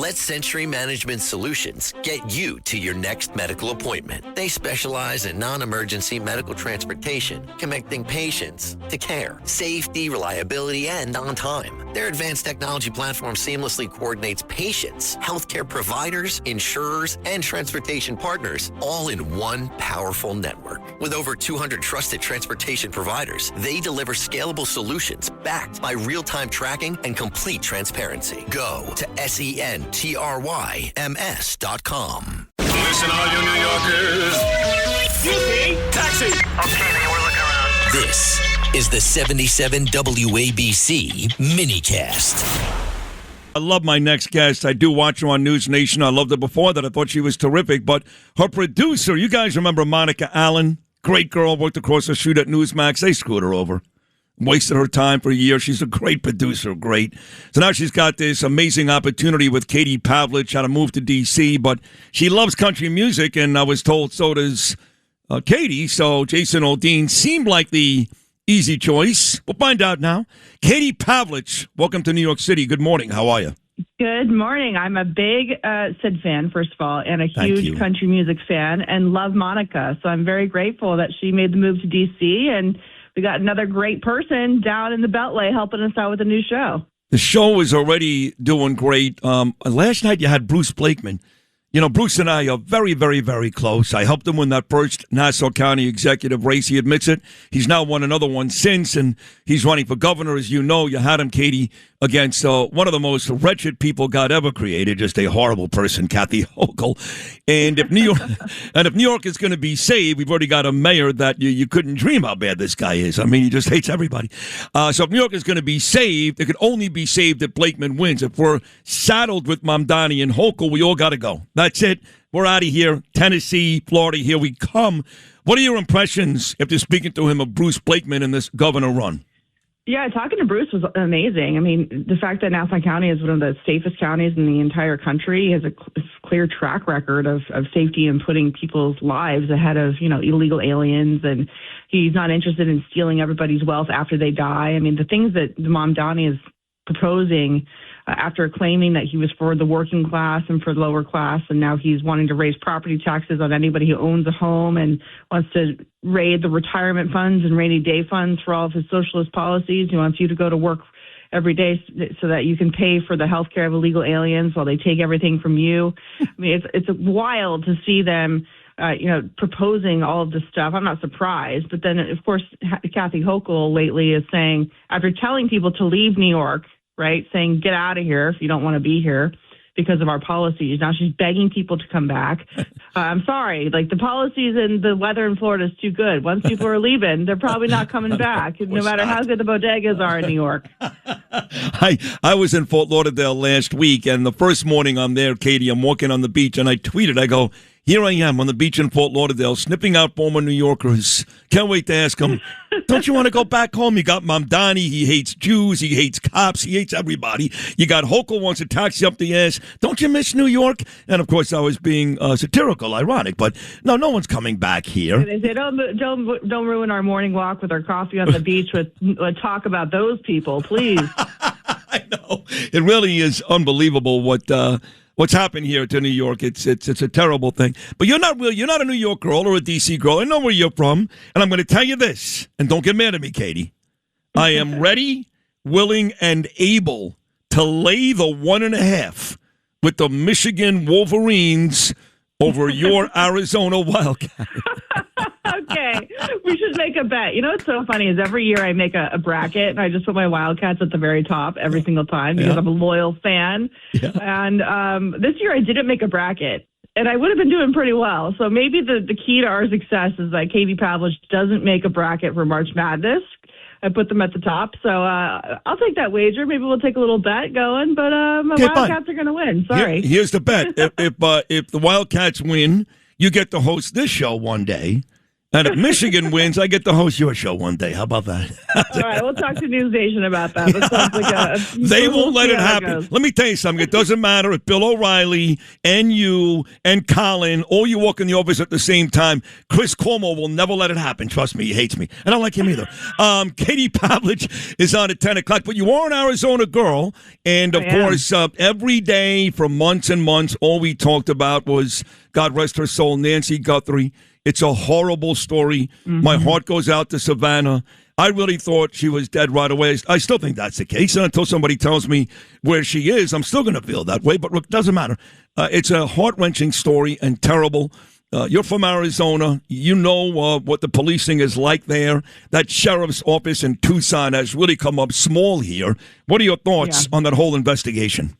Let Century Management Solutions get you to your next medical appointment. They specialize in non-emergency medical transportation, connecting patients to care, safety, reliability, and on time. Their advanced technology platform seamlessly coordinates patients, healthcare providers, insurers, and transportation partners all in one powerful network. With over 200 trusted transportation providers, they deliver scalable solutions backed by real-time tracking and complete transparency. Go to SENTRYMS.com. Listen, all you New Yorkers. Taxi. Okay, man, we're looking around. This is the 77 WABC minicast. I love my next guest. I do watch her on News Nation. I loved her before that. I thought she was terrific. But her producer, you guys remember Monica Allen? Great girl, worked across the street at Newsmax. They screwed her over. Wasted her time for a year. She's a great producer, great. So now she's got this amazing opportunity with Katie Pavlich, how to move to D.C., but she loves country music, and I was told so does Katie. So Jason Aldean seemed like the easy choice. We'll find out now. Katie Pavlich, welcome to New York City. Good morning. How are you? Good morning. I'm a big Sid fan, first of all, and a huge country music fan, and love Monica. So I'm very grateful that she made the move to D.C., and we got another great person down in the Beltway helping us out with a new show. The show is already doing great. Last night you had Bruce Blakeman. You know, Bruce and I are very, very, very close. I helped him win that first Nassau County executive race. He admits it. He's now won another one since, and he's running for governor. As you know, you had him, Katie, against one of the most wretched people God ever created, just a horrible person, Kathy Hochul. And if New York is going to be saved, we've already got a mayor that you couldn't dream how bad this guy is. I mean, he just hates everybody. So if New York is going to be saved, it could only be saved if Blakeman wins. If we're saddled with Mamdani and Hochul, we all got to go. That's it. We're out of here. Tennessee, Florida, here we come. What are your impressions, after speaking to him, of Bruce Blakeman in this governor run? Yeah, talking to Bruce was amazing. I mean, the fact that Nassau County is one of the safest counties in the entire country, has a clear track record of safety and putting people's lives ahead of, illegal aliens. And he's not interested in stealing everybody's wealth after they die. I mean, the things that Mamdani is proposing after claiming that he was for the working class and for the lower class, and now he's wanting to raise property taxes on anybody who owns a home and wants to raid the retirement funds and rainy day funds for all of his socialist policies. He wants you to go to work every day so that you can pay for the health care of illegal aliens while they take everything from you. I mean, it's wild to see them proposing all of this stuff. I'm not surprised. But then, of course, Kathy Hochul lately is saying, after telling people to leave New York, right, saying, get out of here if you don't want to be here because of our policies. Now she's begging people to come back. I'm sorry, the policies and the weather in Florida is too good. Once people are leaving, they're probably not coming back, no matter how good the bodegas are in New York. I was in Fort Lauderdale last week, and the first morning I'm there, Katie, I'm walking on the beach, and I tweeted, I go, here I am on the beach in Fort Lauderdale, sniffing out former New Yorkers. Can't wait to ask them, don't you want to go back home? You got Mamdani, he hates Jews, he hates cops, he hates everybody. You got Hochul wants to tax you up the ass. Don't you miss New York? And, of course, I was being satirical, ironic, but no one's coming back here. They say, don't ruin our morning walk with our coffee on the beach with talk about those people, please. I know. It really is unbelievable what's happened here to New York. It's a terrible thing. But you're not a New York girl or a D.C. girl. I know where you're from. And I'm going to tell you this, and don't get mad at me, Katie. I am ready, willing, and able to lay the 1.5 with the Michigan Wolverines over your Arizona Wildcats. Okay, we should make a bet. You know what's so funny is every year I make a bracket, and I just put my Wildcats at the very top every single time because I'm a loyal fan. Yeah. And this year I didn't make a bracket, and I would have been doing pretty well. So maybe the key to our success is that Katie Pavlich doesn't make a bracket for March Madness. I put them at the top. So I'll take that wager. Maybe we'll take a little bet going, but my Wildcats are going to win. Sorry. Here's the bet. If the Wildcats win, you get to host this show one day. And if Michigan wins, I get to host your show one day. How about that? All right, we'll talk to NewsNation about that. That sounds like they won't let it happen. Let me tell you something. It doesn't matter if Bill O'Reilly and you and Colin all you walk in the office at the same time. Chris Cuomo will never let it happen. Trust me, he hates me. I don't like him either. Katie Pavlich is on at 10 o'clock, but you are an Arizona girl. And, of course, every day for months and months, all we talked about was, God rest her soul, Nancy Guthrie. It's a horrible story. Mm-hmm. My heart goes out to Savannah. I really thought she was dead right away. I still think that's the case. And until somebody tells me where she is, I'm still going to feel that way. But look, it doesn't matter. It's a heart-wrenching story and terrible. You're from Arizona. You know what the policing is like there. That sheriff's office in Tucson has really come up small here. What are your thoughts on that whole investigation?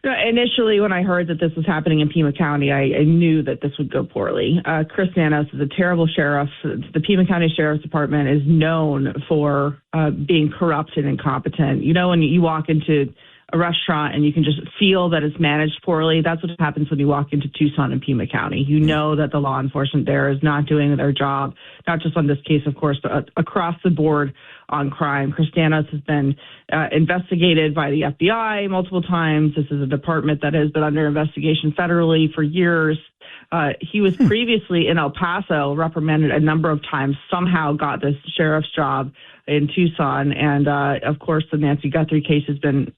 Initially, when I heard that this was happening in Pima County, I knew that this would go poorly. Chris Nanos is a terrible sheriff. The Pima County Sheriff's Department is known for being corrupt and incompetent. You know, when you walk into a restaurant and you can just feel that it's managed poorly, that's what happens when you walk into Tucson and Pima County. You know that the law enforcement there is not doing their job, not just on this case, of course, but across the board on crime. Chris Nanos has been investigated by the FBI multiple times. This is a department that has been under investigation federally for years. He was previously in El Paso, reprimanded a number of times, somehow got this sheriff's job in Tucson. And, of course, the Nancy Guthrie case has been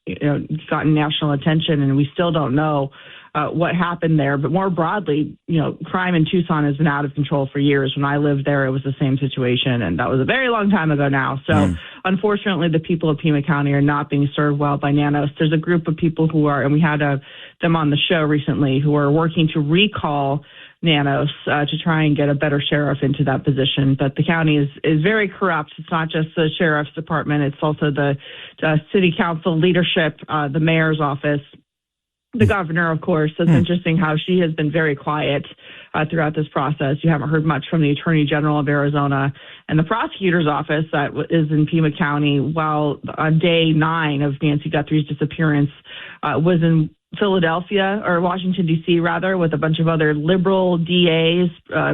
gotten national attention, and we still don't know what happened there. But more broadly, crime in Tucson has been out of control for years. When I lived there, it was the same situation, and that was a very long time ago now. So, unfortunately, the people of Pima County are not being served well by Nanos. There's a group of people who are, and we had them on the show recently, who are working to recall Nanos to try and get a better sheriff into that position. But the county is very corrupt. It's not just the sheriff's department. It's also the city council leadership, the mayor's office, the governor, of course. It's interesting how she has been very quiet throughout this process. You haven't heard much from the Attorney General of Arizona and the prosecutor's office that is in Pima County, while on day 9 of Nancy Guthrie's disappearance was in Philadelphia, or Washington, D.C., rather, with a bunch of other liberal DAs,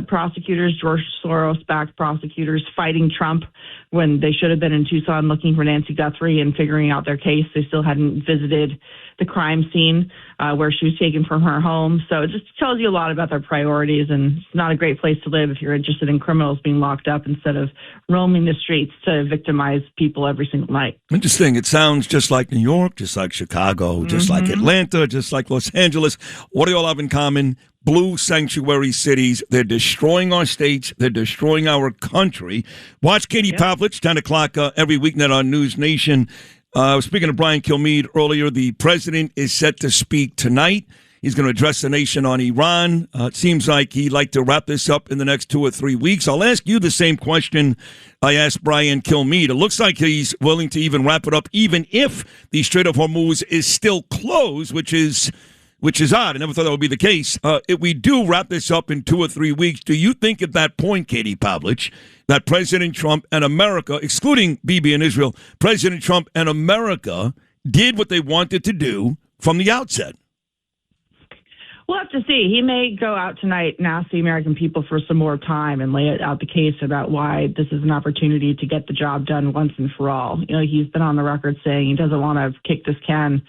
prosecutors, George Soros-backed prosecutors fighting Trump when they should have been in Tucson looking for Nancy Guthrie and figuring out their case. They still hadn't visited the crime scene where she was taken from her home. So it just tells you a lot about their priorities, and it's not a great place to live if you're interested in criminals being locked up instead of roaming the streets to victimize people every single night. Interesting. It sounds just like New York, just like Chicago, just like Atlanta, just like Los Angeles. What do you all have in common? Blue sanctuary cities. They're destroying our states. They're destroying our country. Watch Katie Pavlich, 10 o'clock every weeknight on News Nation. Speaking of Brian Kilmeade earlier, the president is set to speak tonight. He's going to address the nation on Iran. It seems like he'd like to wrap this up in the next 2 or 3 weeks. I'll ask you the same question I asked Brian Kilmeade. It looks like he's willing to even wrap it up, even if the Strait of Hormuz is still closed, which is odd. I never thought that would be the case. If we do wrap this up in 2 or 3 weeks, do you think at that point, Katie Pavlich, that President Trump and America, excluding Bibi and Israel, President Trump and America did what they wanted to do from the outset? We'll have to see. He may go out tonight and ask the American people for some more time and lay out the case about why this is an opportunity to get the job done once and for all. He's been on the record saying he doesn't want to kick this can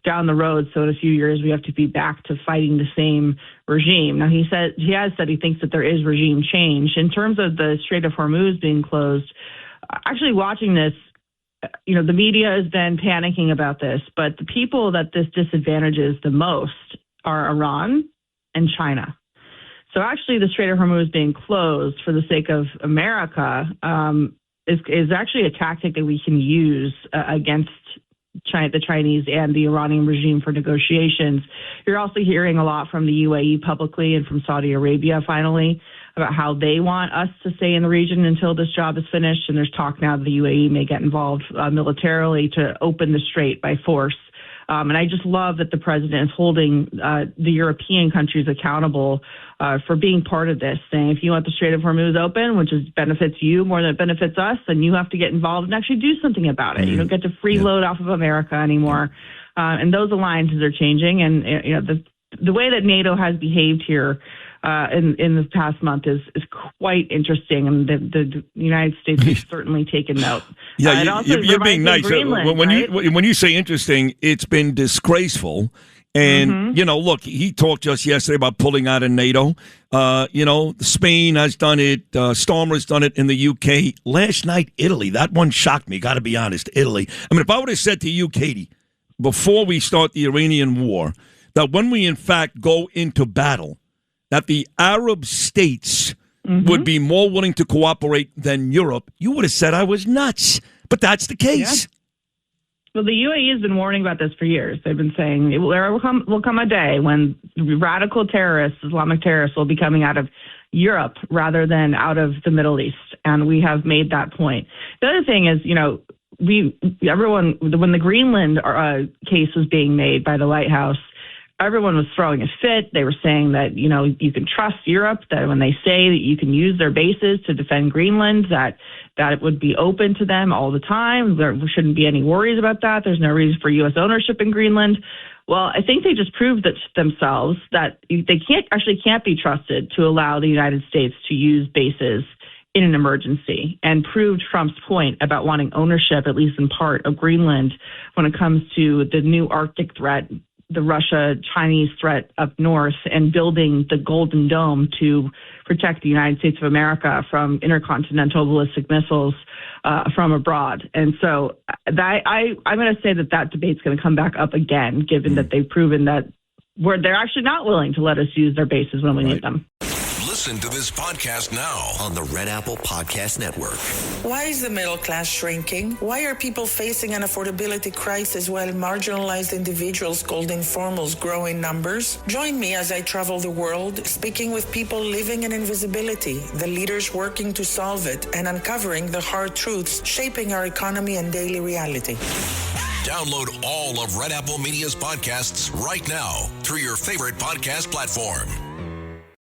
down the road, so in a few years we have to be back to fighting the same regime. Now, he has said he thinks that there is regime change. In terms of the Strait of Hormuz being closed, actually watching this, the media has been panicking about this, but the people that this disadvantages the most are Iran and China. So actually the Strait of Hormuz being closed for the sake of America is actually a tactic that we can use against the Chinese and the Iranian regime for negotiations. You're also hearing a lot from the UAE publicly and from Saudi Arabia finally about how they want us to stay in the region until this job is finished. And there's talk now that the UAE may get involved militarily to open the strait by force. And I just love that the president is holding the European countries accountable for being part of this, saying if you want the Strait of Hormuz open, which benefits you more than it benefits us, then you have to get involved and actually do something about it. You don't get to freeload off of America anymore. And those alliances are changing. And the way that NATO has behaved here in the past month is quite interesting, and the United States has certainly taken note. Yeah, you're being nice. Greenland, when you say interesting, it's been disgraceful. And, look, he talked just yesterday about pulling out of NATO. Spain has done it. Starmer's done it in the UK. Last night, Italy. That one shocked me, got to be honest, Italy. I mean, if I would have said to you, Katie, before we start the Iranian war, that when we, in fact, go into battle, that the Arab states would be more willing to cooperate than Europe, you would have said I was nuts. But that's the case. Yeah. Well, the UAE has been warning about this for years. They've been saying there will come a day when radical terrorists, Islamic terrorists, will be coming out of Europe rather than out of the Middle East, and we have made that point. The other thing is, when the Greenland case was being made by the White House, everyone was throwing a fit. They were saying that, you can trust Europe, that when they say that you can use their bases to defend Greenland, that it would be open to them all the time. There shouldn't be any worries about that. There's no reason for U.S. ownership in Greenland. Well, I think they just proved that to themselves that they can't be trusted to allow the United States to use bases in an emergency, and proved Trump's point about wanting ownership, at least in part, of Greenland when it comes to the new Arctic threat, the Russia-Chinese threat up north, and building the Golden Dome to protect the United States of America from intercontinental ballistic missiles from abroad. And so I'm going to say that debate's going to come back up again, given that they've proven that they're actually not willing to let us use their bases when we need them. Listen to this podcast now on the Red Apple Podcast Network. Why is the middle class shrinking? Why are people facing an affordability crisis while marginalized individuals called informals grow in numbers? Join me as I travel the world, speaking with people living in invisibility, the leaders working to solve it, and uncovering the hard truths shaping our economy and daily reality. Download all of Red Apple Media's podcasts right now through your favorite podcast platform.